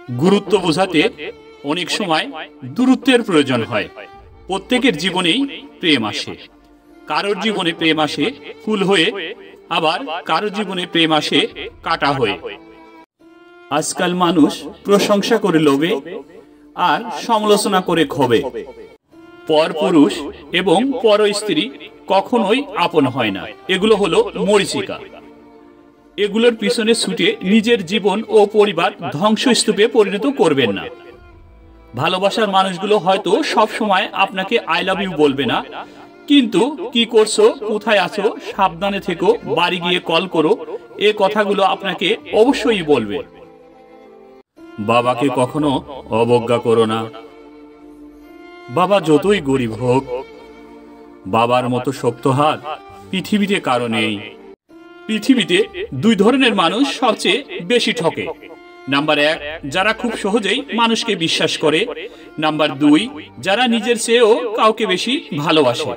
গুরুত্ব বোঝাতে অনেক সময় দূরত্বের প্রয়োজন হয়। প্রত্যেকের জীবনেই প্রেম আসে, কারোর জীবনে প্রেম আসে ফুল হয়ে, আবার কারোর জীবনে প্রেম আসে কাটা হয়ে। আজকাল মানুষ প্রশংসা করে লোভে আর সমালোচনা করে ক্ষোভে। পর পুরুষ এবং পর স্ত্রী কখনোই আপন হয় না। এগুলো হলো মরীচিকা। এগুলোর পিছনে ছুটে নিজের জীবন ও পরিবার ধ্বংসস্তূপে পরিণত করবেন না। ভালোবাসার মানুষগুলো হয়তো সব সময় আপনাকে আই লাভ ইউ বলবে না, কিন্তু কি করছো, কোথায় আছো, সাবধানে থেকো, বাড়ি গিয়ে কল করো, এ কথাগুলো আপনাকে অবশ্যই বলবে। বাবাকে কখনো অবজ্ঞা করো না। বাবা যতই গরিব হোক, বাবার মতো শক্ত হাত পৃথিবীতে কারো নেই। পৃথিবীতে দুই ধরনের মানুষ সবচেয়ে বেশি ঠকে। নাম্বার 1, যারা খুব সহজেই মানুষকে বিশ্বাস করে। নাম্বার 2, যারা নিজের চেয়েও কাউকে বেশি ভালোবাসে।